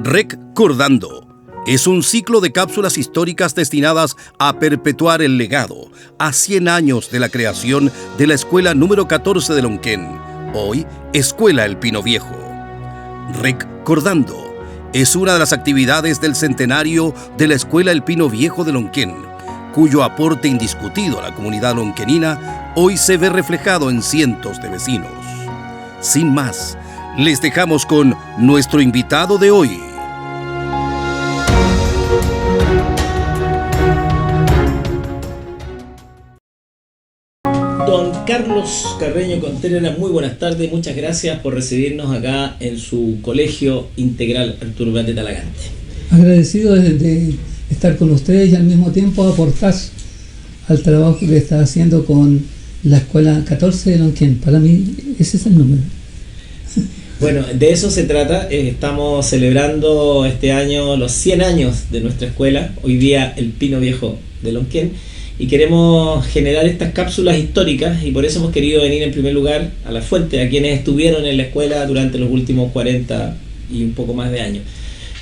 Recordando es un ciclo de cápsulas históricas destinadas a perpetuar el legado a 100 años de la creación de la Escuela número 14 de Lonquén, hoy Escuela El Pino Viejo. Recordando es una de las actividades del centenario de la Escuela El Pino Viejo de Lonquén, cuyo aporte indiscutido a la comunidad lonquenina hoy se ve reflejado en cientos de vecinos. Sin más, les dejamos con nuestro invitado de hoy. Don Carlos Carreño Contreras, muy buenas tardes, muchas gracias por recibirnos acá en su Colegio Integral Arturo Prat de Talagante. Agradecido de estar con ustedes y al mismo tiempo aportar al trabajo que está haciendo con la Escuela 14 de Lonquén. Para mí ese es el número. Bueno, de eso se trata. Estamos celebrando este año los 100 años de nuestra escuela, hoy día El Pino Viejo de Lonquén, y queremos generar estas cápsulas históricas y por eso hemos querido venir en primer lugar a la fuente, a quienes estuvieron en la escuela durante los últimos 40 y un poco más de años.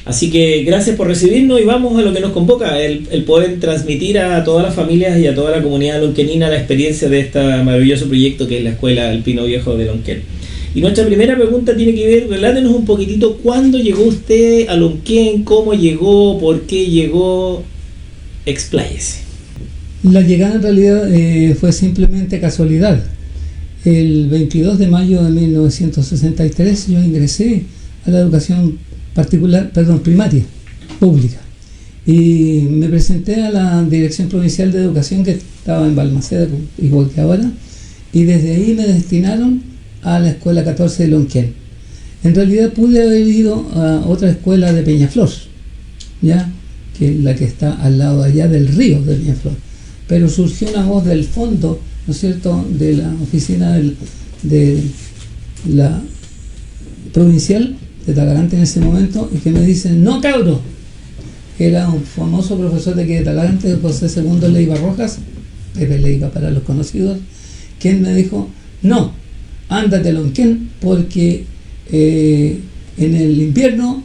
Así que gracias por recibirnos y vamos a lo que nos convoca, el poder transmitir a todas las familias y a toda la comunidad lonquenina la experiencia de este maravilloso proyecto que es la Escuela El Pino Viejo de Lonquén. Y nuestra primera pregunta tiene que ver, relátenos un poquitito, ¿cuándo llegó usted a Lonquén? ¿Cómo llegó? ¿Por qué llegó? Expláyese. La llegada en realidad fue simplemente casualidad. El 22 de mayo de 1963 yo ingresé a la educación primaria, pública. Y me presenté a la Dirección Provincial de Educación que estaba en Balmaceda, igual que ahora, y desde ahí me destinaron a la Escuela 14 de Lonquén. En realidad pude haber ido a otra escuela de Peñaflor, ¿ya? Que es la que está al lado allá del río de Peñaflor. Pero surgió una voz del fondo, ¿no es cierto?, de la oficina de la provincial de Talagante en ese momento, y que me dicen: no, cabro. Era un famoso profesor de aquí de Talagante, José II Leiva Rojas, Pepe Leiva para los conocidos, quien me dijo: no, ándate a Lonquén, porque en el invierno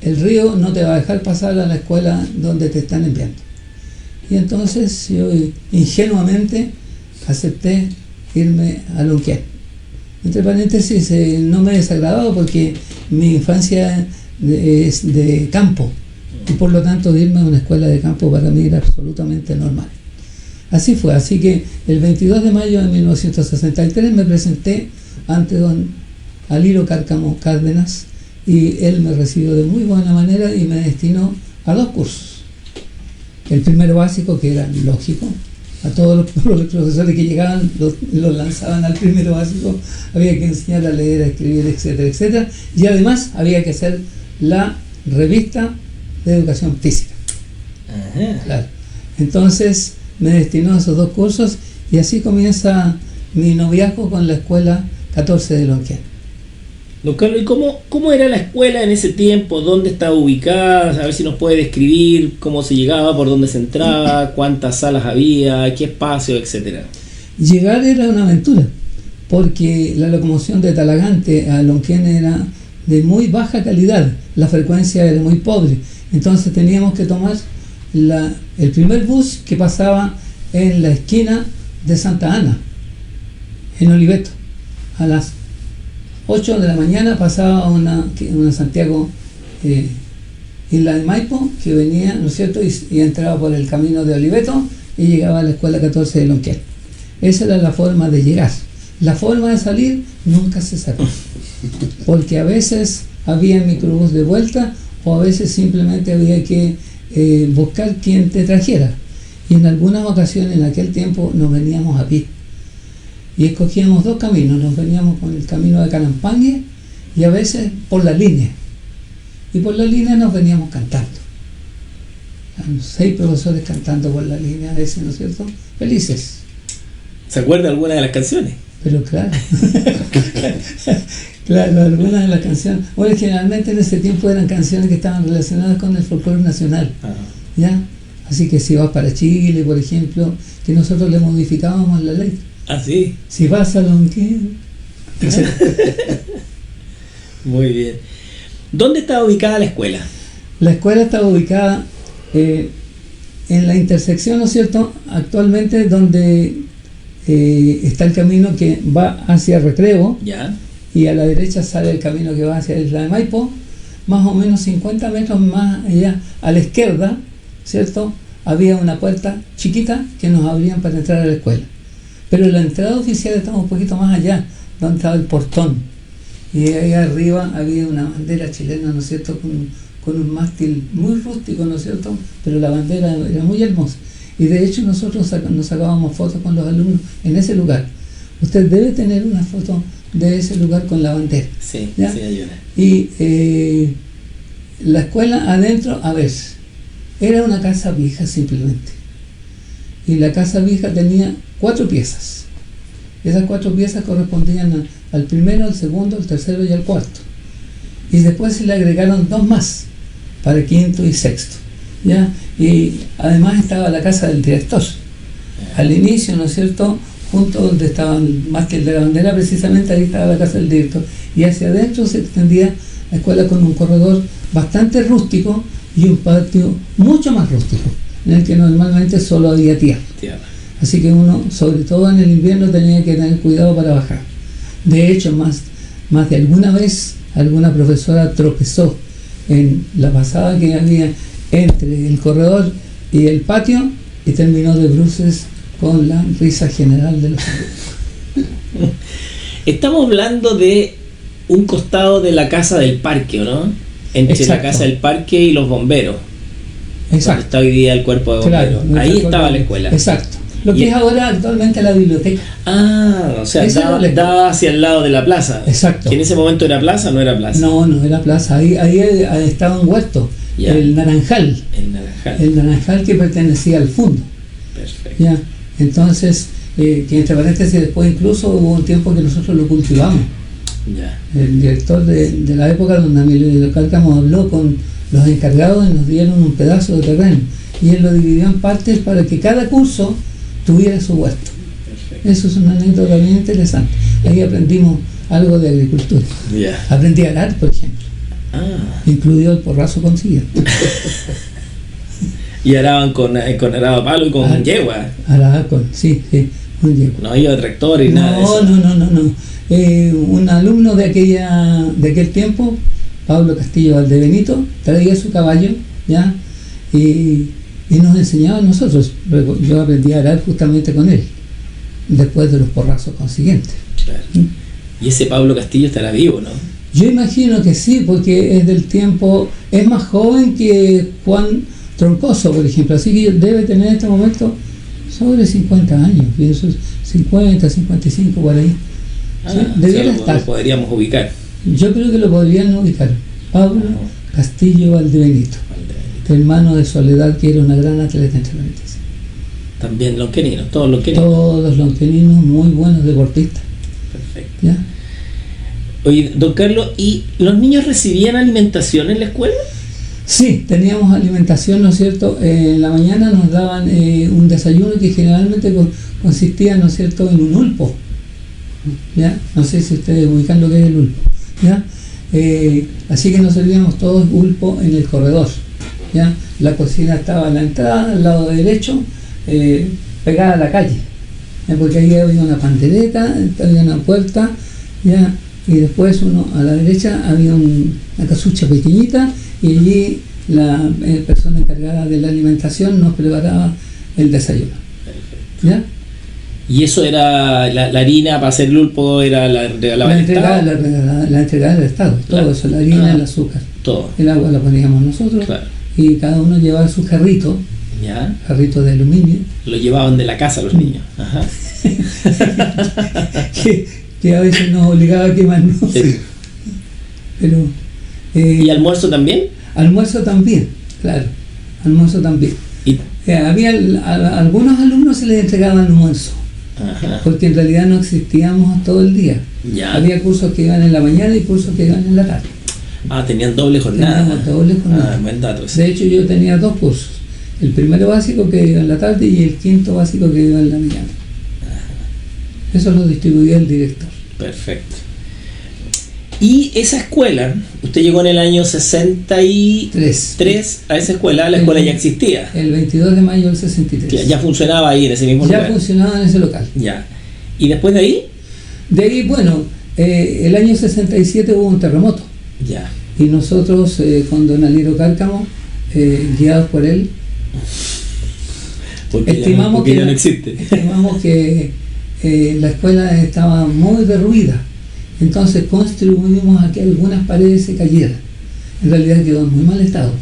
el río no te va a dejar pasar a la escuela donde te están enviando. Y entonces yo ingenuamente acepté irme a Lonquén. Entre paréntesis, no me he desagradado porque mi infancia es de campo y por lo tanto irme a una escuela de campo para mí era absolutamente normal. Así fue, así que el 22 de mayo de 1963 me presenté ante don Aliro Cárcamo Cárdenas y él me recibió de muy buena manera y me destinó a 2 cursos. El primero básico, que era lógico, a todos los profesores que llegaban los lanzaban al primero básico, había que enseñar a leer, a escribir, etcétera, etcétera, y además había que hacer la revista de educación física. Ajá. Claro. Entonces me destinó a esos 2 cursos y así comienza mi noviazgo con la Escuela 14 de Lonquén. Don Carlos, ¿y cómo era la escuela en ese tiempo? ¿Dónde estaba ubicada? A ver si nos puede describir cómo se llegaba, por dónde se entraba, cuántas salas había, qué espacio, etcétera. Llegar era una aventura, porque la locomoción de Talagante a Lonquén era de muy baja calidad, la frecuencia era muy pobre, entonces teníamos que tomar el primer bus que pasaba en la esquina de Santa Ana, en Oliveto, a las 8 de la mañana pasaba una Santiago y la de Maipo, que venía, ¿no es cierto?, y entraba por el camino de Oliveto y llegaba a la Escuela 14 de Lonquén. Esa era la forma de llegar. La forma de salir nunca se sacó, porque a veces había microbús de vuelta o a veces simplemente había que buscar quien te trajera. Y en algunas ocasiones en aquel tiempo nos veníamos a pie. Y escogíamos 2 caminos, nos veníamos con el camino de Calampangue y a veces por la línea. Y por la línea nos veníamos cantando. 6 profesores cantando por la línea a veces, ¿no es cierto? Felices. ¿Se acuerda alguna de las canciones? Pero claro, claro, algunas de las canciones. Bueno, generalmente en ese tiempo eran canciones que estaban relacionadas con el folclore nacional. Ajá. ¿Ya? Así que si vas para Chile, por ejemplo, que nosotros le modificábamos la letra. ¿Ah, sí? Si vas a Lonquén. Muy bien. ¿Dónde está ubicada la escuela? La escuela está ubicada en la intersección, ¿no es cierto?, actualmente donde está el camino que va hacia Recreo, Ya. y a la derecha sale el camino que va hacia Isla de Maipo, más o menos 50 metros más allá a la izquierda, ¿cierto?, había una puerta chiquita que nos abrían para entrar a la escuela. Pero la entrada oficial estaba un poquito más allá, donde estaba el portón. Y ahí arriba había una bandera chilena, ¿no es cierto?, con un mástil muy rústico, ¿no es cierto?, pero la bandera era muy hermosa. Y de hecho nosotros nos sacábamos fotos con los alumnos en ese lugar. Usted debe tener una foto de ese lugar con la bandera. Sí, ¿ya? sí, hay una. Y la escuela adentro, a ver, era una casa vieja simplemente. Y la casa vieja tenía 4 piezas. Esas 4 piezas correspondían al primero, al segundo, al tercero y al cuarto. Y después se le agregaron 2 más, para quinto y sexto, ¿ya? Y además estaba la casa del director. Al inicio, ¿no es cierto?, junto donde estaba el mástil de la bandera, precisamente ahí estaba la casa del director. Y hacia adentro se extendía la escuela con un corredor bastante rústico y un patio mucho más rústico, en el que normalmente solo había tierra. Así que uno, sobre todo en el invierno, tenía que tener cuidado para bajar. De hecho, más de alguna vez, alguna profesora tropezó en la pasada que había entre el corredor y el patio y terminó de bruces con la risa general de los alumnos. Estamos hablando de un costado de la casa del parque, ¿o no? Entre Exacto. la casa del parque y los bomberos. Donde Exacto. está hoy día el cuerpo de bomberos. Claro, Ahí estaba la escuela. Exacto. Lo Y que es ahora actualmente la biblioteca. Ah, o sea, Esa era la escuela. daba hacia el lado de la plaza. Exacto. ¿Que en ese momento era plaza o no era plaza? No, no era plaza. Ahí estaba un huerto, Ya. el Naranjal. El Naranjal. El Naranjal que pertenecía al fondo. Perfecto. ¿Ya? Entonces, que entre paréntesis, después incluso hubo un tiempo que nosotros lo cultivamos. Ya. El director de la época, don Emilio Cárcamo, habló con los encargados y nos dieron un pedazo de terreno. Y él lo dividió en partes para que cada curso tuviera su huerto. Perfecto. Eso es una anécdota bien interesante. Ahí aprendimos algo de agricultura. Ya. Aprendí a arar, por ejemplo. Ah. Incluido el porrazo con silla. Y araban con arado a palo y con yegua. Arar con, sí, un yegua. No iba tractor y nada de eso. No. Un alumno de aquel tiempo, Pablo Castillo Valdebenito, traía su caballo, ¿ya? Y nos enseñaba a nosotros. Luego, yo aprendí a arar justamente con él, después de los porrazos consiguientes. Claro. Y ese Pablo Castillo estará vivo, ¿no? Yo imagino que sí, porque es del tiempo, es más joven que Juan Troncoso, por ejemplo, así que debe tener en este momento sobre 50 años, pienso, 50, 55 por ahí. Ah, Sí, o sea, debiera lo estar. podríamos ubicar. Yo creo que lo podrían ubicar. Pablo Castillo Valdebenito, hermano de Soledad, que era una gran atleta entre paréntesis. También lonqueninos, todos lonqueninos. Todos lonqueninos, muy buenos deportistas. Perfecto. ¿Ya? Oye, don Carlos, ¿y los niños recibían alimentación en la escuela? Sí, teníamos alimentación, ¿no es cierto? En la mañana nos daban un desayuno que generalmente consistía, ¿no es cierto?, en un ulpo. ¿Ya? No sé si ustedes ubican lo que es el ulpo. ¿Ya? Así que nos servíamos todos ulpo en el corredor. ¿Ya? La cocina estaba a la entrada, al lado derecho, pegada a la calle. ¿Ya? Porque ahí había una pandereta, había una puerta, ¿ya? Y después a la derecha había una casucha pequeñita y allí la persona encargada de la alimentación nos preparaba el desayuno. Perfecto. ¿Ya? ¿Y eso era la harina para hacer lulpo? ¿Era la La entregada del Estado, todo Claro. eso, la harina, el azúcar. Todo. El agua la poníamos nosotros, Claro. y cada uno llevaba su jarrito ¿Ya? de aluminio, Lo llevaban de la casa los niños. Ajá. que a veces nos obligaba a quemarnos. Sí. Pero ¿Y almuerzo también? almuerzo también, claro, almuerzo también. Y, A algunos alumnos se les entregaba almuerzo, ajá. porque en realidad no existíamos todo el día. Ya. Había cursos que iban en la mañana y cursos que iban en la tarde. Ah, tenían doble jornada. Teníamos doble jornada. Ah, buen dato ese. De hecho, yo tenía 2 cursos. El primero básico que iba en la tarde y el quinto básico que iba en la mañana. Eso lo distribuía el director. Perfecto. Y esa escuela, usted llegó en el año 63 a esa escuela, la escuela ya existía. El 22 de mayo del 63. Ya funcionaba ahí en ese mismo lugar. Ya funcionaba en ese local. Ya. ¿Y después de ahí? De ahí, bueno, el año 67 hubo un terremoto. Ya. Y nosotros, con don Aliro Cárcamo, guiados por él, estimamos ya no existe. Estimamos que la escuela estaba muy derruida. Entonces construimos a que algunas paredes se cayeran. En realidad quedó en muy mal estado,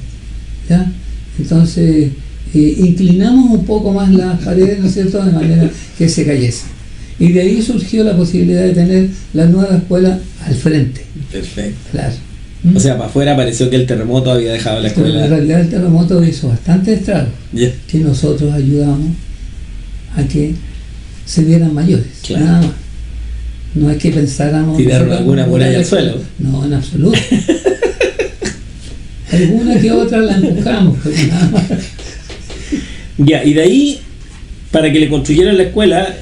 ¿ya? Entonces inclinamos un poco más las paredes, ¿no es cierto?, de manera que se cayesen. Y de ahí surgió la posibilidad de tener la nueva escuela al frente. Perfecto. Claro. O sea, para afuera pareció que el terremoto había dejado la escuela. Pero en realidad el terremoto hizo bastante estrago, que nosotros ayudamos a que se vieran mayores, claro. Nada más. No es que pensáramos... ¿Tiraron alguna muralla al suelo? No, en absoluto. Alguna que otra la empujamos, pero nada más. Ya, y de ahí, para que le construyeran la escuela,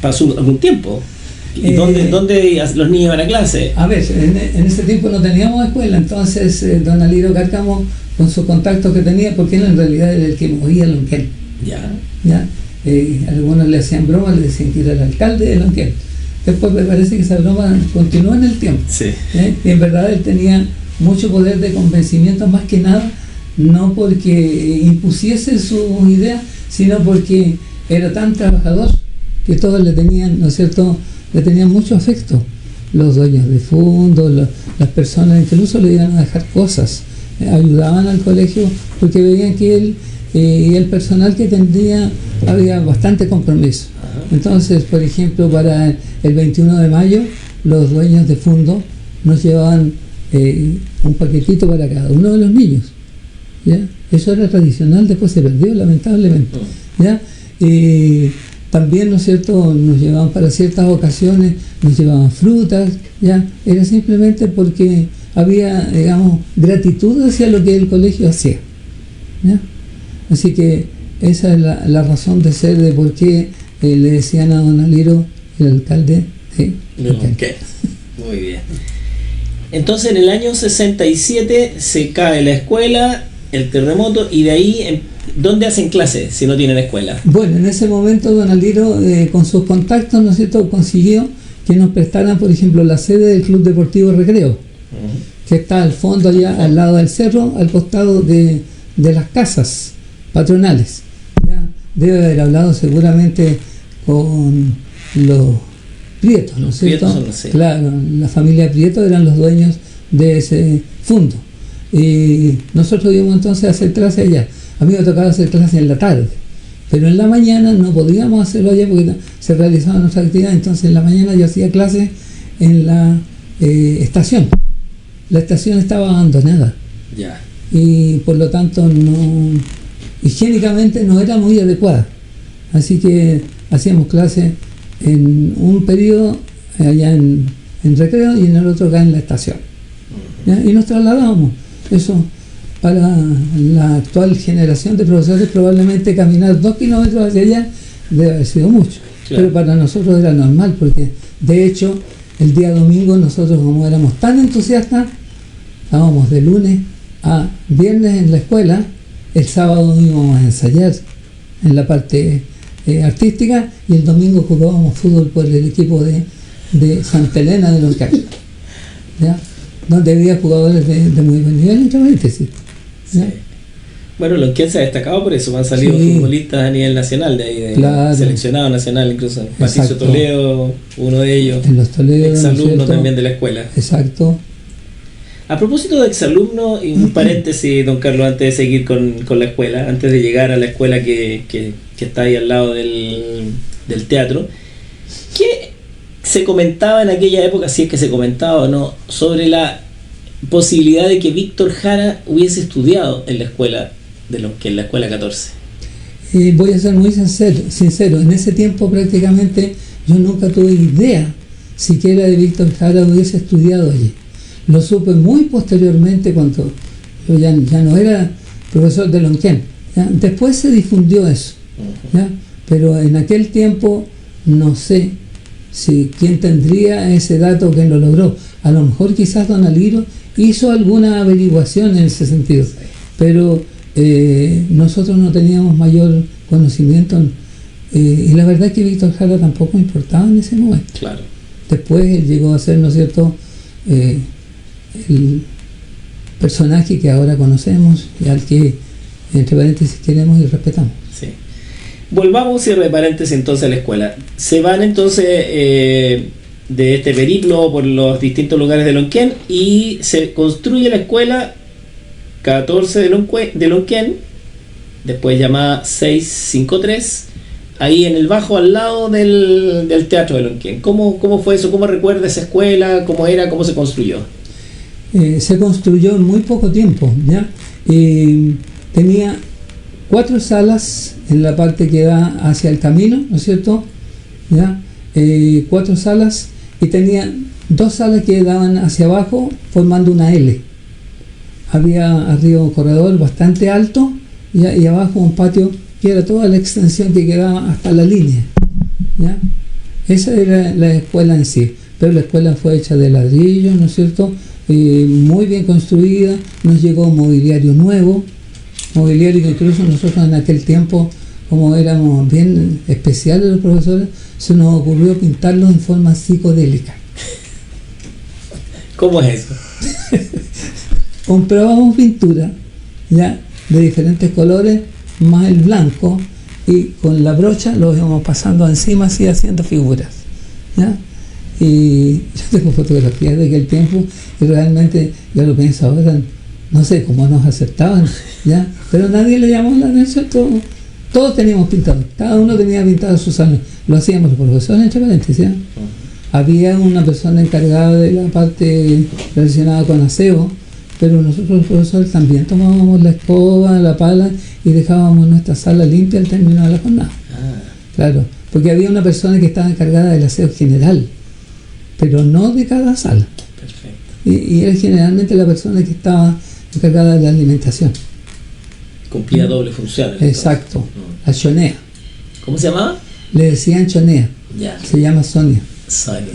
pasó algún tiempo. ¿Y dónde los niños iban a clase? A ver, en ese tiempo no teníamos escuela, entonces don Aliro Cárcamo, con sus contactos que tenía, porque él en realidad era el que movía Lonquén. ¿Ya? Algunos le hacían broma, le decían que era el alcalde de Lonquén. Después me parece que esa broma continuó en el tiempo. Sí. Y en verdad él tenía mucho poder de convencimiento, más que nada, no porque impusiese sus ideas, sino porque era tan trabajador que todos le tenían, ¿no es cierto?, le tenían mucho afecto. Los dueños de fondos, las personas incluso le iban a dejar cosas, ayudaban al colegio porque veían que él y el personal que tendría había bastante compromiso. Entonces, por ejemplo, para el 21 de mayo, los dueños de fondo nos llevaban un paquetito para cada uno de los niños, ¿ya? Eso era tradicional, después se perdió lamentablemente, ¿ya? También, ¿no es cierto?, nos llevaban para ciertas ocasiones, nos llevaban frutas, ¿ya? Era simplemente porque había, digamos, gratitud hacia lo que el colegio hacía, ¿ya? Así que esa es la razón de ser, de por qué le decían a don Aliro el alcalde de Lonquén. Muy bien. Entonces en el año 67 se cae la escuela, el terremoto, y de ahí, ¿dónde hacen clases si no tienen escuela? Bueno, en ese momento don Aliro, con sus contactos, ¿no es cierto?, consiguió que nos prestaran, por ejemplo, la sede del Club Deportivo Recreo, que está al fondo, allá al lado del cerro, al costado de las casas patronales, ¿ya? Debe haber hablado seguramente con los Prietos, ¿no es cierto? Claro, la familia Prieto eran los dueños de ese fondo. Y nosotros íbamos entonces a hacer clases allá. A mí me tocaba hacer clases en la tarde, pero en la mañana no podíamos hacerlo allá porque se realizaba nuestra actividad. Entonces en la mañana yo hacía clases en la estación. La estación estaba abandonada. Ya. Y por lo tanto higiénicamente no era muy adecuada. Así que hacíamos clases en un periodo allá en Recreo y en el otro acá en la estación, ¿ya? Y nos trasladábamos. Eso para la actual generación de profesores probablemente caminar 2 kilómetros hacia allá debe haber sido mucho, claro. Pero para nosotros era normal, porque de hecho el día domingo nosotros, como éramos tan entusiastas, estábamos de lunes a viernes en la escuela, el sábado íbamos a ensayar en la parte artística y el domingo jugábamos fútbol por el equipo de Santa Elena de Lonquén, ¿ya? Donde había jugadores de muy buen nivel, entre paréntesis, ¿ya? Sí. Bueno, Lonquén se ha destacado por eso, han salido futbolistas a nivel nacional, de ahí, claro. Seleccionado nacional incluso. Patricio Toledo, uno de ellos, en los Toledo, exalumno, ¿no?, también de la escuela. Exacto. A propósito de exalumno, y un paréntesis, don Carlos, antes de seguir con la escuela, antes de llegar a la escuela que está ahí al lado del teatro, ¿qué se comentaba en aquella época, si es que se comentaba o no, sobre la posibilidad de que Víctor Jara hubiese estudiado en la escuela de Lonquén, en la escuela 14? Voy a ser muy sincero, en ese tiempo prácticamente yo nunca tuve idea siquiera de Víctor Jara hubiese estudiado allí. Lo supe muy posteriormente, cuando yo ya no era profesor de Lonquén, ¿ya? Después se difundió eso, ¿ya? Pero en aquel tiempo no sé si quién tendría ese dato, quién lo logró. A lo mejor quizás don Aliro hizo alguna averiguación en ese sentido, pero nosotros no teníamos mayor conocimiento, y la verdad es que Víctor Jara tampoco importaba en ese momento. Claro. Después él llegó a ser, ¿no es cierto?, el personaje que ahora conocemos y al que, entre paréntesis, queremos y respetamos. Sí. Volvamos, cierre de paréntesis, entonces a la escuela. Se van entonces de este periplo por los distintos lugares de Lonquén y se construye la escuela 14 de Lonquén, después llamada 653, ahí en el bajo al lado del Teatro de Lonquén. ¿Cómo fue eso? ¿Cómo recuerda esa escuela? ¿Cómo era? ¿Cómo se construyó? Se construyó en muy poco tiempo, ¿ya? Tenía 4 salas en la parte que da hacia el camino, ¿no es cierto? ¿Ya? 4 salas, y tenía 2 salas que daban hacia abajo formando una L. Había arriba un corredor bastante alto, ¿ya? Y abajo un patio que era toda la extensión que quedaba hasta la línea, ¿ya? Esa era la escuela en sí, pero la escuela fue hecha de ladrillo, ¿no es cierto? Muy bien construida. Nos llegó mobiliario nuevo, mobiliario que incluso nosotros en aquel tiempo, como éramos bien especiales los profesores, se nos ocurrió pintarlos en forma psicodélica. ¿Cómo es eso? Comprábamos pintura, ya, de diferentes colores, más el blanco, y con la brocha lo íbamos pasando encima, así haciendo figuras, ¿ya? Y yo tengo fotografías de aquel tiempo y realmente yo lo pienso ahora, no sé cómo nos aceptaban, ¿ya? Pero nadie le llamó la atención. Todos teníamos pintado, cada uno tenía pintado sus años. Lo hacíamos los profesores, entre paréntesis, ¿ya? Había una persona encargada de la parte relacionada con aseo, pero nosotros los profesores también tomábamos la escoba, la pala y dejábamos nuestra sala limpia al término de la jornada. Claro, porque había una persona que estaba encargada del aseo general, pero no de cada sala. Perfecto. Y era generalmente la persona que estaba encargada de la alimentación. Cumplía doble función. Exacto, la chonea. ¿Cómo se llamaba? Le decían chonea. Ya. Se llama Sonia. Sonia.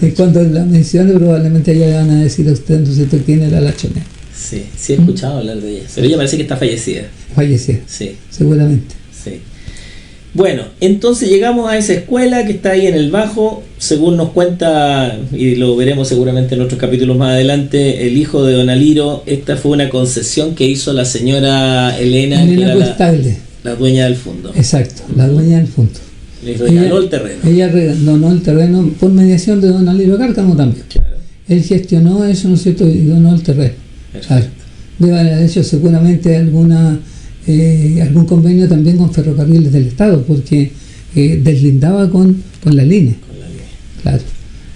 Y cuando la mencione probablemente ella le van a decir a usted, no sé quién era la chonea. Sí, sí he escuchado hablar de ella. Pero ella parece que está fallecida. Fallecida. Sí. Seguramente. Sí. Bueno, entonces llegamos a esa escuela que está ahí en el bajo, según nos cuenta, y lo veremos seguramente en otros capítulos más adelante, el hijo de don Aliro. Esta fue una concesión que hizo la señora Elena, que era la dueña del fondo. Exacto, la dueña del fondo. Le regaló el terreno. Ella donó el terreno por mediación de don Aliro Cárcamo también. Claro. Él gestionó eso, ¿no es cierto?, y donó el terreno. Claro. Debe haber hecho seguramente algún convenio también con Ferrocarriles del Estado, porque deslindaba con la línea. Claro.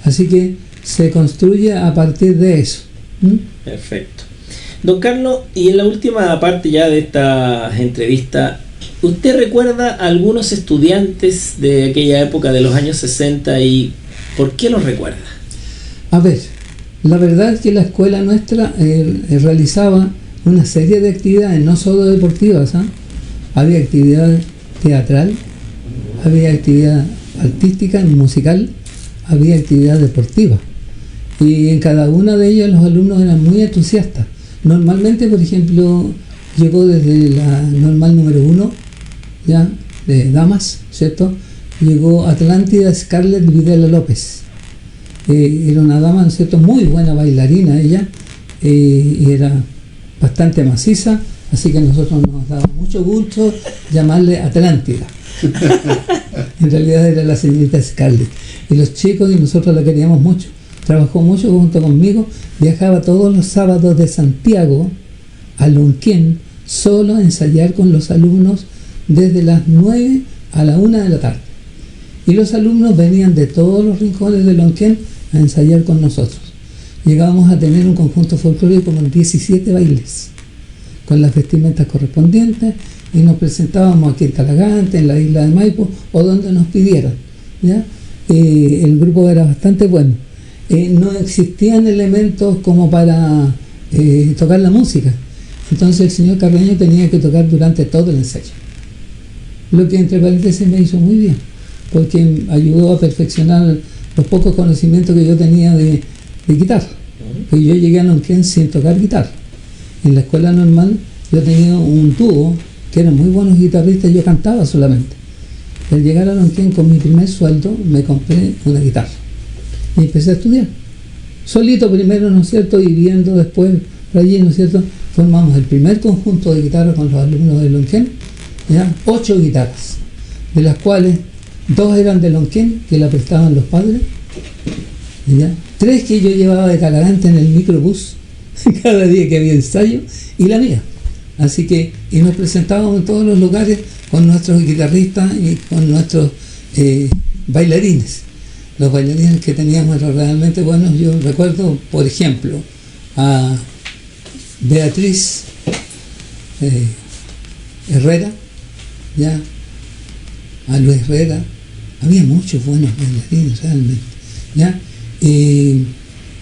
Así que se construye a partir de eso. Perfecto. Don Carlos, y en la última parte ya de esta entrevista, ¿usted recuerda a algunos estudiantes de aquella época, de los años 60, y por qué los recuerda? A ver, la verdad es que la escuela nuestra realizaba una serie de actividades, no solo deportivas, ¿eh? Había actividad teatral, había actividad artística, musical, había actividad deportiva, y en cada una de ellas los alumnos eran muy entusiastas. Normalmente, por ejemplo, llegó desde la normal número 1, ya, de damas, ¿cierto? Llegó Atlántida Scarlett Videla López. Era una dama, ¿cierto?, muy buena bailarina ella, y era bastante maciza, así que a nosotros nos daba mucho gusto llamarle Atlántida. En realidad era la señorita Scarlett. Y los chicos y nosotros la queríamos mucho. Trabajó mucho junto conmigo, viajaba todos los sábados de Santiago a Lonquén, solo a ensayar con los alumnos desde las 9 a la 1 de la tarde. Y los alumnos venían de todos los rincones de Lonquén a ensayar con nosotros. Llegábamos a tener un conjunto folclórico con 17 bailes, con las vestimentas correspondientes, y nos presentábamos aquí en Talagante, en la isla de Maipo, o donde nos pidieran, ¿ya? El grupo era bastante bueno. No existían elementos como para tocar la música, entonces el señor Carreño tenía que tocar durante todo el ensayo, lo que entre paréntesis me hizo muy bien, porque ayudó a perfeccionar los pocos conocimientos que yo tenía de guitarra. Porque yo llegué a Lonquén sin tocar guitarra. En la escuela normal yo tenía un dúo que eran muy buenos guitarristas y yo cantaba solamente. Al llegar a Lonquén con mi primer sueldo me compré una guitarra y empecé a estudiar. Solito primero, ¿no es cierto? Y viendo después por allí, ¿no es cierto? Formamos el primer conjunto de guitarra con los alumnos de Lonquén, ¿ya? 8 guitarras, de las cuales 2 eran de Lonquén, que la prestaban los padres, ¿ya? 3 que yo llevaba de Talagante en el microbús cada día que había ensayo, y la mía. Así que, y nos presentábamos en todos los lugares con nuestros guitarristas y con nuestros bailarines. Los bailarines que teníamos eran realmente buenos. Yo recuerdo, por ejemplo, a Beatriz Herrera, ¿ya? A Luis Herrera. Había muchos buenos bailarines realmente, ¿ya? Y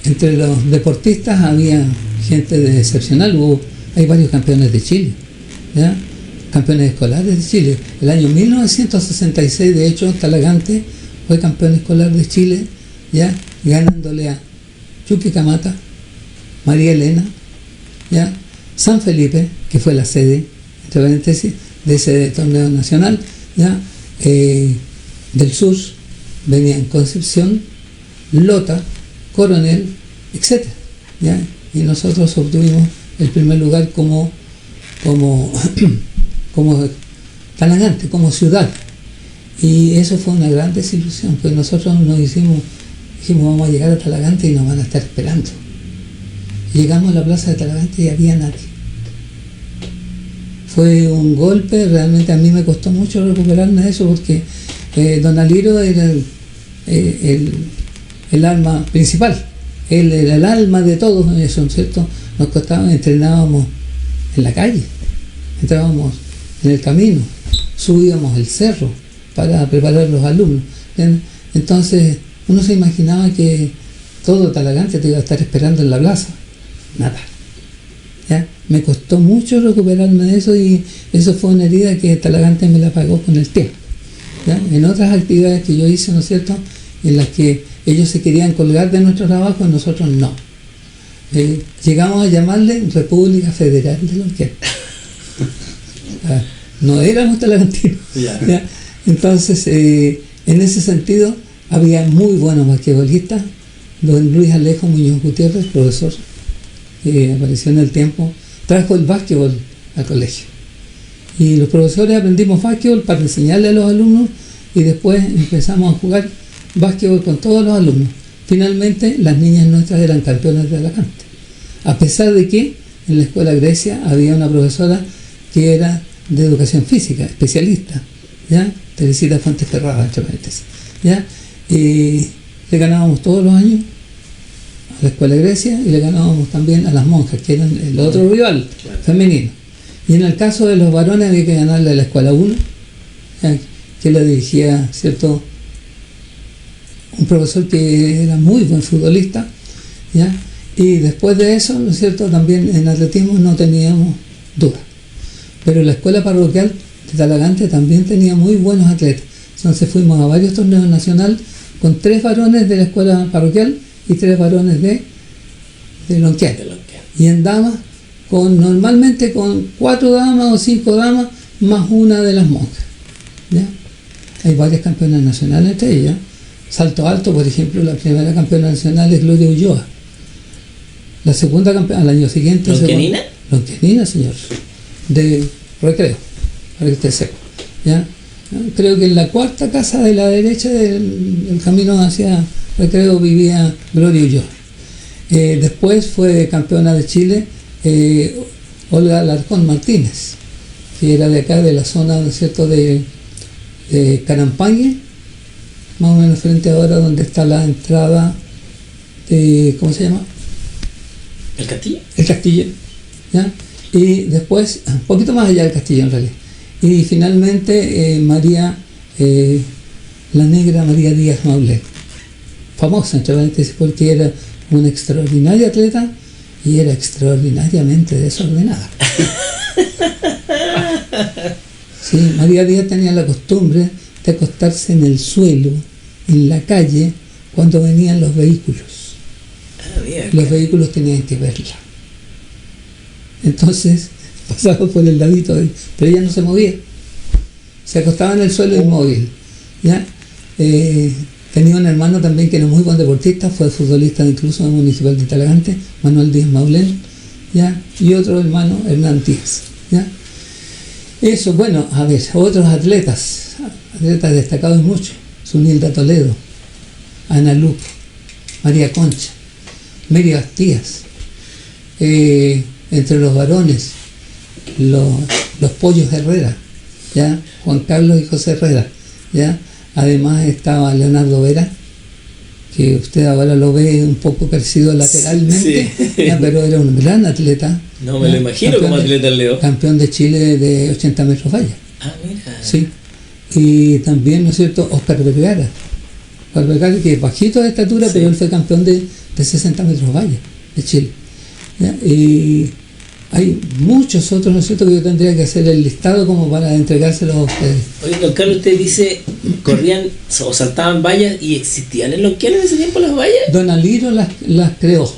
entre los deportistas había gente excepcional. Hay varios campeones de Chile, ¿ya? Campeones escolares de Chile. El año 1966, de hecho, Talagante fue campeón escolar de Chile, ¿ya? Ganándole a Chucky Camata, María Elena, ¿ya? San Felipe, que fue la sede, entre paréntesis, de ese torneo nacional, ¿ya? Del sur venían Concepción, Lota, Coronel, etc., ¿ya? Y nosotros obtuvimos el primer lugar como Talagante, como ciudad. Y eso fue una gran desilusión, pues nosotros dijimos, vamos a llegar a Talagante y nos van a estar esperando. Llegamos a la plaza de Talagante y había nadie. Fue un golpe, realmente a mí me costó mucho recuperarme de eso, porque don Aliro era el alma principal, él era el alma de todos en eso, ¿cierto? Nos costaba, entrenábamos en la calle, entrábamos en el camino, subíamos el cerro para preparar a los alumnos. Entonces uno se imaginaba que todo Talagante te iba a estar esperando en la plaza. Nada. ¿Ya? Me costó mucho recuperarme de eso, y eso fue una herida que Talagante me la pagó con el tiempo. ¿Ya? En otras actividades que yo hice, ¿no es cierto?, en las que ellos se querían colgar de nuestro trabajo, nosotros no. Llegamos a llamarle República Federal de Lonquén. No éramos talagantinos. ¿Ya? Entonces, en ese sentido, había muy buenos basquetbolistas. Don Luis Alejo Muñoz Gutiérrez, profesor, que apareció en el tiempo, trajo el básquetbol al colegio. Y los profesores aprendimos básquetbol para enseñarle a los alumnos, y después empezamos a jugar básquetbol con todos los alumnos. Finalmente, las niñas nuestras eran campeonas de Talagante. A pesar de que en la escuela Grecia había una profesora que era de educación física, especialista, ¿ya? Teresita Fuentes Ferrada, entre paréntesis, ¿ya? Y le ganábamos todos los años a la escuela Grecia, y le ganábamos también a las monjas, que eran el otro rival femenino. Y en el caso de los varones había que ganarle a la escuela 1, ¿ya? Que la dirigía, ¿cierto?, un profesor que era muy buen futbolista, ¿ya? Y después de eso, ¿no es cierto?, también en atletismo no teníamos duda. Pero la escuela parroquial de Talagante también tenía muy buenos atletas. Entonces fuimos a varios torneos nacionales con 3 varones de la escuela parroquial y 3 varones de Lonquén. Y en damas, normalmente con 4 damas o 5 damas, más una de las monjas, ¿ya? Hay varias campeonas nacionales entre ellas. Salto alto, por ejemplo, la primera campeona nacional es Gloria Ulloa. La segunda campeona, al año siguiente... ¿Lonquenina? Lonquenina, señor. De Recreo, para que usted sepa, ¿ya? Creo que en la 4ª casa de la derecha del camino hacia Recreo vivía Gloria Ulloa. Después fue campeona de Chile Olga Alarcón Martínez, que era de acá, de la zona, ¿no es cierto?, de Carampañe, más o menos frente ahora donde está la entrada de, ¿cómo se llama? ¿El Castillo? El Castillo, ¿ya? Y después, un poquito más allá del Castillo en realidad. Y finalmente María, la negra María Díaz Maulet, famosa, entre paréntesis, porque era una extraordinaria atleta y era extraordinariamente desordenada. Sí, María Díaz tenía la costumbre de acostarse en el suelo, en la calle, cuando venían los vehículos. Los vehículos tenían que verla. Entonces pasaba por el ladito, pero ella no se movía. Se acostaba en el suelo inmóvil. ¿Ya? Tenía un hermano también que era muy buen deportista, fue futbolista incluso en el Municipal de Talagante, Manuel Díaz Maulén, ¿ya? Y otro hermano, Hernán Díaz. ¿Ya? Eso, bueno, a ver, otros atletas destacados mucho: Zunilda Toledo, Ana Lupo, María Concha, Mary Bastías. Entre los varones, los Pollos Herrera, ¿ya? Juan Carlos y José Herrera, ¿ya? Además estaba Leonardo Vera, que usted ahora lo ve un poco crecido lateralmente, sí. ¿Ya? Pero era un gran atleta. No me lo imagino como atleta Leo. Campeón de Chile de 80 metros valla. Ah, mira. Sí. Y también, ¿no es cierto?, Oscar Vergara, que es bajito de estatura, sí, pero él fue campeón de 60 metros valla de Chile. ¿Ya? Y hay muchos otros, ¿no es cierto?, que yo tendría que hacer el listado como para entregárselos a ustedes. Oye, don Carlos, usted dice, corrían o saltaban vallas, ¿y existían en Lonquén en ese tiempo las vallas? Don Aliro las creó.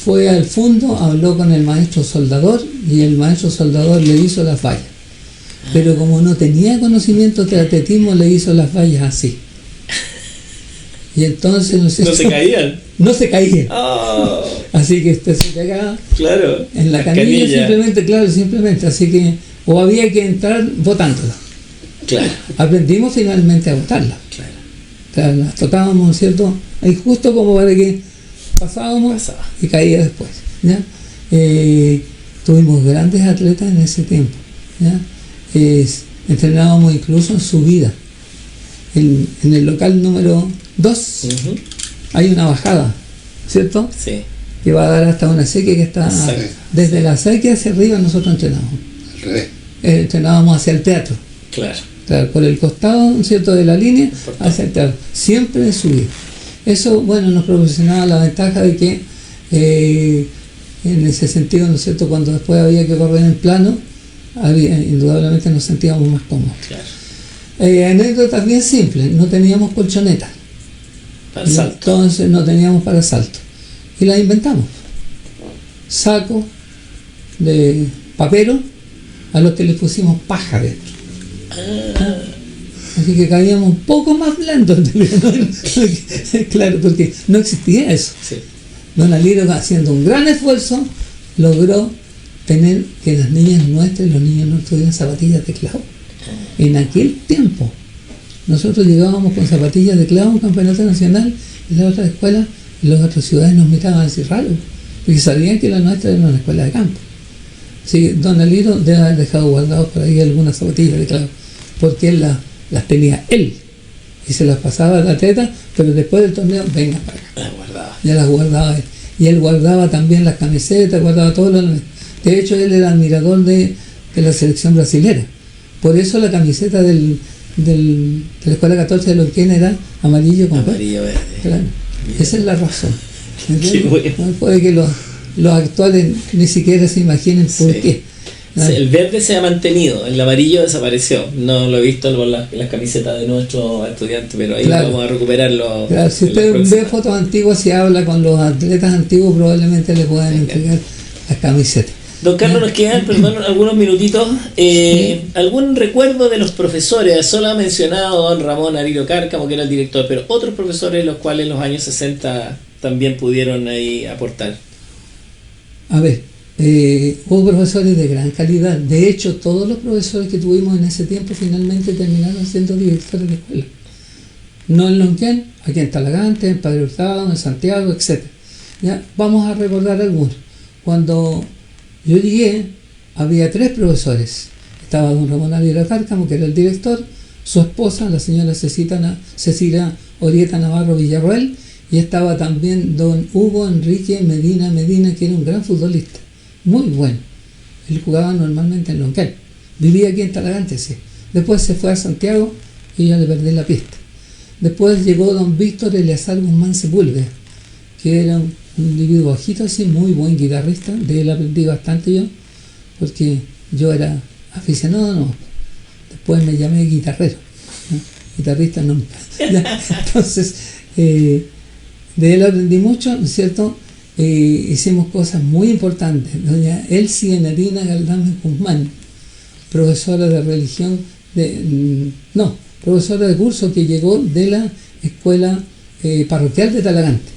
Fue al fondo, habló con el maestro soldador y el maestro soldador le hizo las vallas. Pero como no tenía conocimiento de atletismo, le hizo las vallas así. Y entonces, ¿no es cierto?, ¿no se caían? No se caían. Oh. Así que usted se pegaba, claro, en la canilla, simplemente. Así que, o había que entrar botándola. Claro. Aprendimos finalmente a botarla. Claro. O sea, las tocábamos, ¿no es cierto?, ahí justo como para que pasábamos y caía después. ¿Ya? Tuvimos grandes atletas en ese tiempo. ¿Ya? Entrenábamos incluso en subida. En el local número 2 hay una bajada, ¿cierto? Sí. Que va a dar hasta una sequía que está desde la sequía hacia arriba. Nosotros entrenábamos. Al revés. Entrenábamos hacia el teatro. Claro. Por el costado, ¿cierto?, de la línea, hacia el teatro. Siempre en subida. Eso, bueno, nos proporcionaba la ventaja de que en ese sentido, ¿no es cierto?, cuando después había que correr en plano, indudablemente nos sentíamos más cómodos. Claro. Anécdotas bien simples: no teníamos colchonetas para salto. Entonces no teníamos para salto y las inventamos. Saco de papero a los que les pusimos paja dentro. Así que caíamos un poco más blandos. Claro, porque no existía eso. Sí. Don Aliro, haciendo un gran esfuerzo, logró tener que las niñas nuestras y los niños nuestros tuvieran zapatillas de clavo. En aquel tiempo nosotros llegábamos con zapatillas de clavo a un campeonato nacional, y las otras escuelas y las otras ciudades nos miraban así raro, porque sabían que la nuestra era una escuela de campo. Así que don Aliro debe haber dejado guardados por ahí algunas zapatillas de clavo, porque él las tenía él y se las pasaba a la atleta, pero después del torneo, venga para acá. Las guardaba. Ya las guardaba él. Y él guardaba también las camisetas, guardaba todo lo. De hecho, él era admirador de la selección brasilera. Por eso la camiseta de la Escuela 14 de Lonquén era amarillo con amarillo verde. Claro. Esa es la razón. Bueno. No puede que los actuales ni siquiera se imaginen por qué. ¿No? El verde se ha mantenido, el amarillo desapareció. No lo he visto por las camisetas de nuestros estudiantes, pero ahí vamos a recuperarlo. Claro, si usted ve fotos antiguas y habla con los atletas antiguos, probablemente le puedan entregar las camisetas. Don Carlos, nos quedan, perdón, algunos minutitos. ¿Algún recuerdo de los profesores? Solo ha mencionado don Ramón Aliro Cárcamo, que era el director, pero otros profesores los cuales en los años 60 también pudieron ahí aportar. A ver, hubo profesores de gran calidad. De hecho, todos los profesores que tuvimos en ese tiempo finalmente terminaron siendo directores de escuela. No en Lonquén, aquí en Talagante, en Padre Hurtado, en Santiago, etc. ¿Ya? Vamos a recordar algunos. Cuando yo llegué, había 3 profesores. Estaba don Ramón Aliro Cárcamo, que era el director, su esposa, la señora Cecilia Orieta Navarro Villarroel, y estaba también don Hugo Enrique Medina, que era un gran futbolista, muy bueno. Él jugaba normalmente en Lonquén. Vivía aquí en Talagante, sí. Después se fue a Santiago y yo le perdí la pista. Después llegó don Víctor Eleazar Guzmán Sepúlveda, que era un individuo bajito así, muy buen guitarrista. De él aprendí bastante yo, porque yo era aficionado, no. Después me llamé guitarrero, ¿no? guitarrista nunca. ¿Ya? Entonces, de él aprendí mucho, ¿no es cierto? Hicimos cosas muy importantes. Doña Elsie Enarina Galdames Guzmán, profesora de religión, profesora de curso que llegó de la escuela parroquial de Talagante,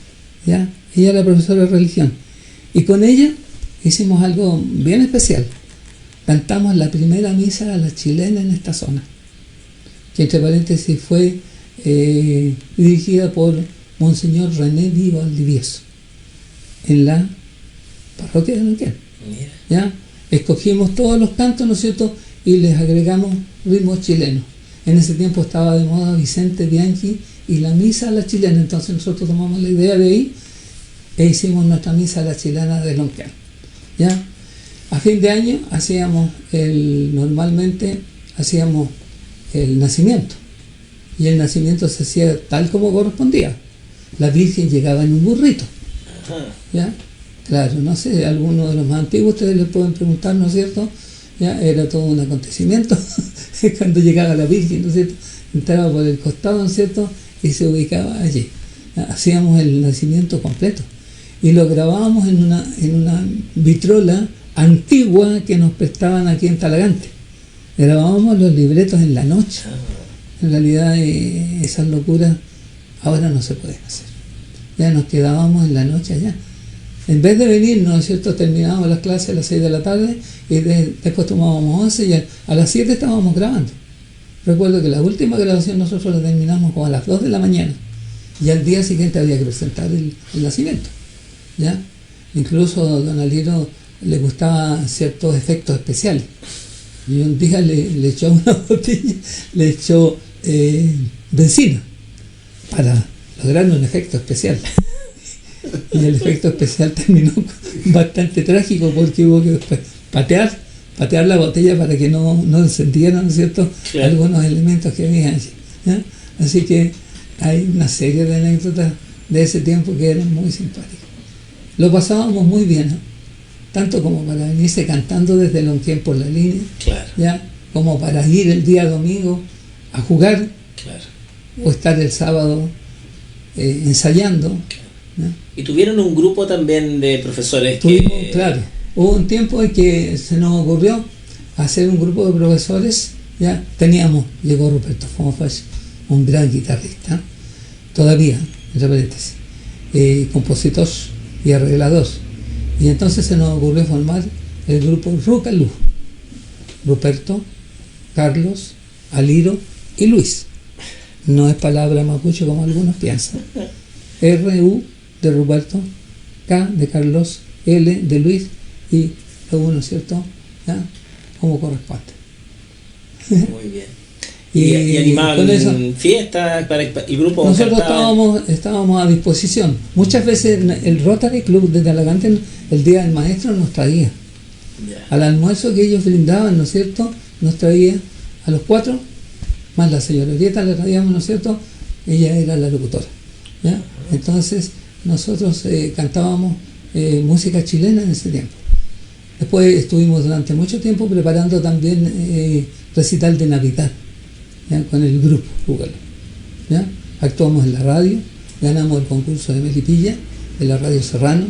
¿ya? Ella era profesora de religión. Y con ella hicimos algo bien especial. Cantamos la primera misa a la chilena en esta zona, que entre paréntesis fue dirigida por Monseñor René Di Valdivieso, en la parroquia de Neuquén. ¿Ya? Escogimos todos los cantos, ¿no es cierto?, y les agregamos ritmos chilenos. En ese tiempo estaba de moda Vicente Bianchi y la misa a la chilena, entonces nosotros tomamos la idea de ahí e hicimos nuestra misa a la chilena de Lonquén. ¿Ya? A fin de año normalmente hacíamos el nacimiento, y el nacimiento se hacía tal como correspondía. La Virgen llegaba en un burrito. ¿Ya? Claro, no sé, algunos de los más antiguos ustedes les pueden preguntar, ¿no es cierto? Ya era todo un acontecimiento cuando llegaba la Virgen, ¿no es cierto? Entraba por el costado, ¿no es cierto?, y se ubicaba allí. Hacíamos el nacimiento completo y lo grabábamos en una vitrola antigua que nos prestaban aquí en Talagante. Grabábamos los libretos en la noche. En realidad esas locuras ahora no se pueden hacer. Ya nos quedábamos en la noche allá. En vez de venir, ¿no es cierto?, terminábamos las clases a las 6 de la tarde y después tomábamos 11 y a las 7 estábamos grabando. Recuerdo que la última grabación nosotros la terminamos como a las 2 de la mañana y al día siguiente había que presentar el nacimiento. ¿Ya? Incluso a don Aliro le gustaban ciertos efectos especiales. Y un día le echó una botella, le echó benzina para lograr un efecto especial. Y el efecto especial terminó bastante trágico porque hubo que después patear la botella para que no encendieran, ¿no es cierto?, claro, algunos elementos que había allí. ¿Ya? Así que hay una serie de anécdotas de ese tiempo que eran muy simpáticas. Lo pasábamos muy bien, ¿no? Tanto como para venirse cantando desde Lonquén por la línea, claro, ¿ya?, como para ir el día domingo a jugar, claro, o estar el sábado ensayando. ¿No? Y tuvieron un grupo también de profesores Claro, hubo un tiempo en que se nos ocurrió hacer un grupo de profesores. Ya llegó Ruperto Fonfach, un gran guitarrista, todavía, entre paréntesis, compositor y arreglador. Y entonces se nos ocurrió formar el grupo Rucalú: Ruperto, Carlos, Aliro y Luis. No es palabra mapuche como algunos piensan. R-U de Ruperto, K de Carlos, L de Luis y lo uno, ¿cierto? ¿Ya? Como corresponde. Muy bien. Y animaban fiestas para el grupo. Nosotros estábamos a disposición. Muchas veces el Rotary Club de Talagante, el día del maestro, nos traía. Al almuerzo que ellos brindaban, ¿no es cierto?, nos traía a los 4, más la señora Orieta la traíamos, ¿no es cierto?, ella era la locutora. ¿Ya? Entonces nosotros cantábamos música chilena en ese tiempo. Después estuvimos durante mucho tiempo preparando también recital de Navidad, ¿ya?, con el grupo Rucalú. ¿Ya? Actuamos en la radio, ganamos el concurso de Melipilla de la Radio Serrano,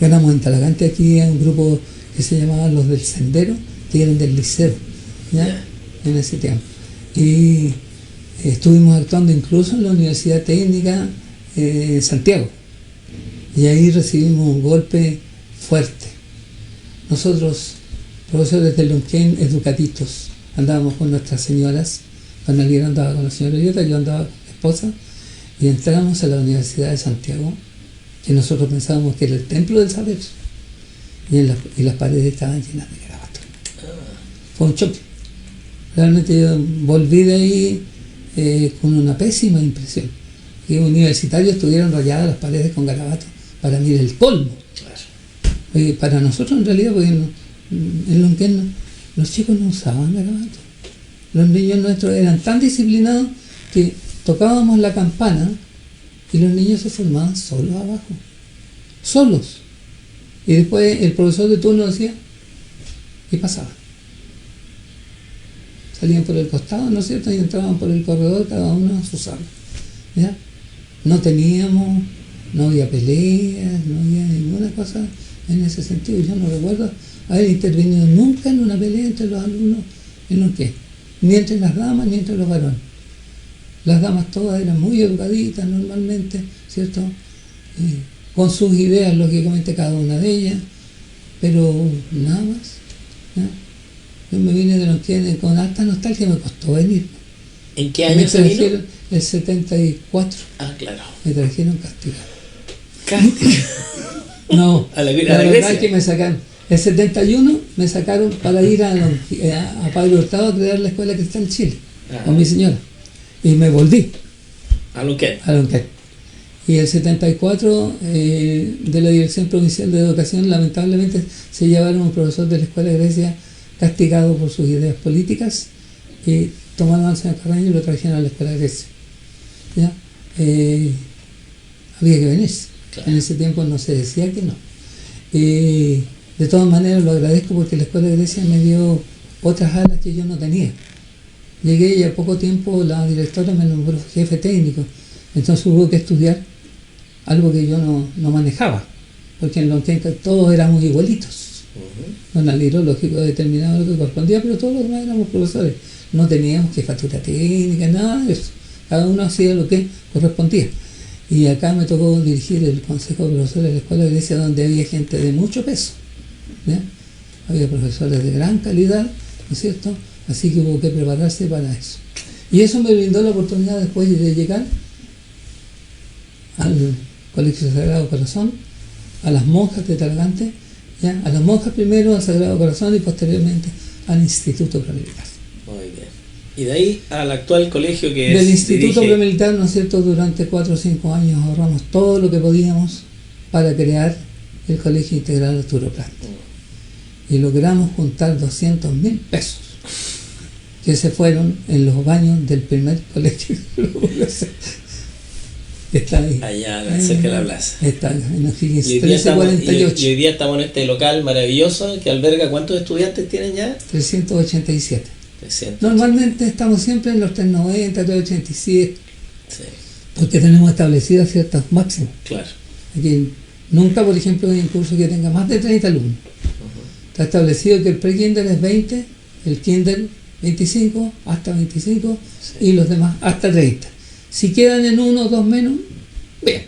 ganamos en Talagante aquí a un grupo que se llamaba Los del Sendero, que eran del liceo, ¿ya?, en ese tiempo. Y estuvimos actuando incluso en la Universidad Técnica en Santiago, y ahí recibimos un golpe fuerte. Nosotros, profesores de Lonquén, educatitos, andábamos con nuestras señoras. Don Aliro andaba con la señora Orieta, yo andaba con mi esposa, y entramos a la Universidad de Santiago, que nosotros pensábamos que era el templo del saber, y las paredes estaban llenas de garabatos. Fue un choque. Realmente yo volví de ahí con una pésima impresión. Que universitarios estuvieron rayadas las paredes con garabatos. Para mí era el colmo. Claro. Para nosotros en realidad, porque en Lonquén los chicos no usaban garabatos. Los niños nuestros eran tan disciplinados que tocábamos la campana y los niños se formaban solos abajo. Solos. Y después el profesor de turno decía, y pasaba. salían por el costado, ¿no es cierto?, y entraban por el corredor, cada uno a su sala. ¿Ya? No había peleas, no había ninguna cosa en ese sentido. Yo no recuerdo haber intervenido nunca en una pelea entre los alumnos en lo que, ni entre las damas ni entre los varones. Las damas todas eran muy educaditas normalmente, ¿cierto? Con sus ideas, lógicamente, cada una de ellas, pero nada más. ¿Ya? Yo me vine de Lonquén con alta nostalgia, me costó venir. ¿En qué año se vino? El 74. Ah, claro. Me trajeron castigado. ¿Castigado? No, la verdad es que me sacaron. El 71 me sacaron para ir a Padre Hurtado a crear la escuela cristiana en Chile, con mi señora. Y me volví. ¿A Lonquén? A Lonquén. Y el 74, de la Dirección Provincial de Educación, lamentablemente se llevaron a un profesor de la Escuela de Grecia castigado por sus ideas políticas, y tomaron al señor Carreño y lo trajeron a la Escuela de Grecia. ¿Ya? Había que venirse. Claro. En ese tiempo no se decía que no. De todas maneras lo agradezco porque la Escuela de Grecia me dio otras alas que yo no tenía. Llegué y a poco tiempo la directora me nombró jefe técnico, entonces hubo que estudiar algo que yo no manejaba, porque en Lonquén todos éramos igualitos. Don Aliro, lógico, determinaba lo que correspondía, pero todos los demás éramos profesores. No teníamos jefatura técnica, nada de eso. Cada uno hacía lo que correspondía. Y acá me tocó dirigir el Consejo de Profesores de la Escuela de Grecia, donde había gente de mucho peso. ¿Ya? Había profesores de gran calidad, ¿no es cierto? Así que hubo que prepararse para eso. Y eso me brindó la oportunidad después de llegar al Colegio Sagrado Corazón, a las monjas de Talagante, ¿ya? A las monjas primero, al Sagrado Corazón y posteriormente al Instituto Premilitar. Muy bien. Y de ahí al actual colegio que del Instituto Premilitar, ¿no es cierto?, durante 4 o 5 años ahorramos todo lo que podíamos para crear el Colegio Integral Arturo Prat. Y logramos juntar 200.000 pesos que se fueron en los baños del primer colegio. Está ahí. Allá, cerca de la plaza. Está en O'Higgins, y 1348. Y hoy día estamos en este local maravilloso que alberga, ¿cuántos estudiantes tienen ya? 387. 300. Normalmente estamos siempre en los 390, 387. Sí. Porque tenemos establecidas ciertas máximas. Claro. Aquí nunca, por ejemplo, hay un curso que tenga más de 30 alumnos. Está establecido que el pre-kinder es 20, el kinder 25, hasta 25, sí, y los demás hasta 30. Si quedan en 1 o 2 menos, bien.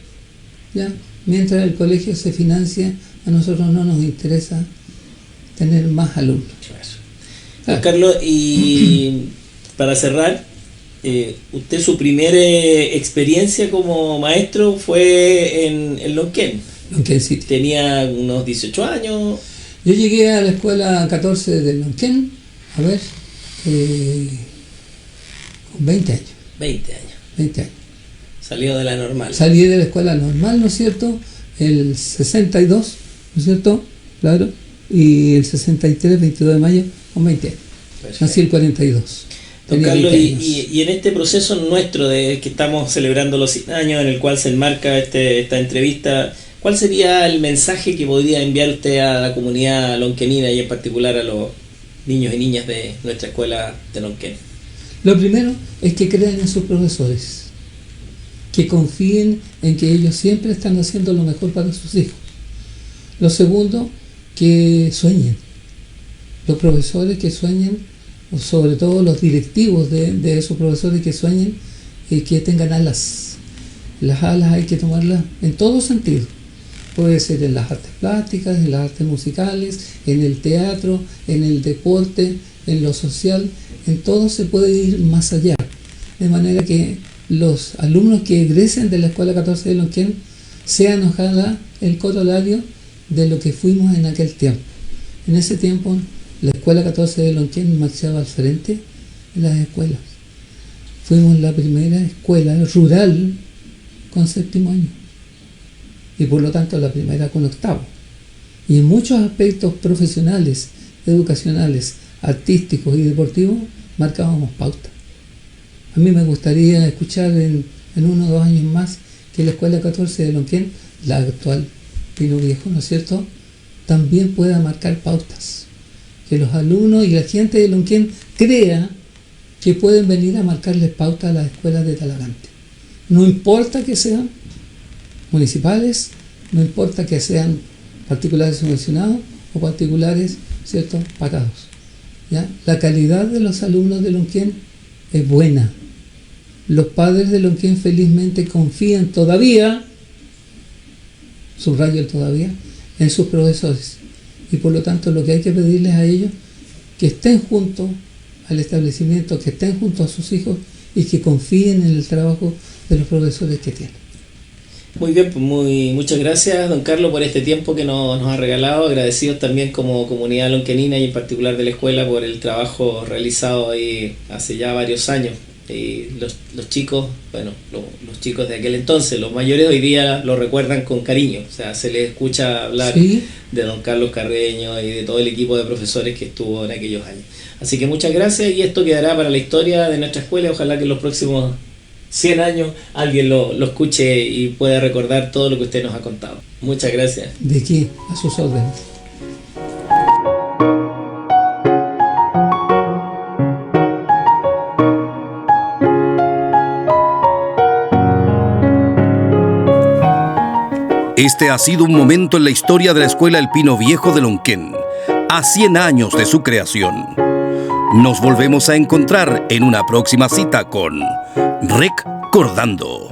¿Ya? Mientras el colegio se financia, a nosotros no nos interesa tener más alumnos. Claro. Carlos, y para cerrar, usted su primera experiencia como maestro fue en Lonquén. Lonquén City. Tenía unos 18 años. Yo llegué a la escuela 14 de Lonquén, a ver, con 20 años. 20 años. 20 años. Salió de la normal. Salí de la escuela normal, ¿no es cierto? El 62, ¿no es cierto? Claro. Y el 63, 22 de mayo, con 20 años. Perfecto. Nací el 42. Don Carlos, y en este proceso nuestro de que estamos celebrando los 100 años, en el cual se enmarca esta entrevista, ¿cuál sería el mensaje que podría enviar usted a la comunidad lonquenina y en particular a los niños y niñas de nuestra escuela de Lonquén? Lo primero es que crean en sus profesores, que confíen en que ellos siempre están haciendo lo mejor para sus hijos. Lo segundo, que sueñen. Los profesores que sueñen, sobre todo los directivos de esos profesores que sueñen, que tengan alas. Las alas hay que tomarlas en todo sentido. Puede ser en las artes plásticas, en las artes musicales, en el teatro, en el deporte, en lo social. En todo se puede ir más allá. De manera que los alumnos que egresen de la Escuela 14 de Lonquén sean, ojalá, el corolario de lo que fuimos en aquel tiempo. En ese tiempo, la Escuela 14 de Lonquén marchaba al frente de las escuelas. Fuimos la primera escuela rural con 7º año. Y por lo tanto la primera con 8º. Y en muchos aspectos profesionales, educacionales, artísticos y deportivos, marcábamos pauta. A mí me gustaría escuchar en 1 o 2 años más que la Escuela 14 de Lonquén, la actual Pino Viejo, ¿no es cierto?, también pueda marcar pautas. Que los alumnos y la gente de Lonquén crea que pueden venir a marcarles pauta a las escuelas de Talagante. No importa que sean municipales, no importa que sean particulares subvencionados o particulares, ¿cierto?, pagados. ¿Ya? La calidad de los alumnos de Lonquén es buena. Los padres de Lonquén felizmente confían todavía, subrayo el todavía, en sus profesores. Y por lo tanto lo que hay que pedirles a ellos, que estén junto al establecimiento, que estén junto a sus hijos y que confíen en el trabajo de los profesores que tienen. Muy bien, pues muchas gracias, don Carlos, por este tiempo que nos ha regalado. Agradecidos también como comunidad lonquenina y en particular de la escuela por el trabajo realizado ahí hace ya varios años. Y los chicos, bueno, los chicos de aquel entonces, los mayores hoy día lo recuerdan con cariño. O sea, se les escucha hablar ¿Sí? de don Carlos Carreño y de todo el equipo de profesores que estuvo en aquellos años. Así que muchas gracias, y esto quedará para la historia de nuestra escuela. Ojalá que en los próximos 100 años alguien lo escuche y pueda recordar todo lo que usted nos ha contado. Muchas gracias. ¿De qué? A sus órdenes. Este ha sido un momento en la historia de la Escuela El Pino Viejo de Lonquén, a 100 años de su creación. Nos volvemos a encontrar en una próxima cita con Recordando.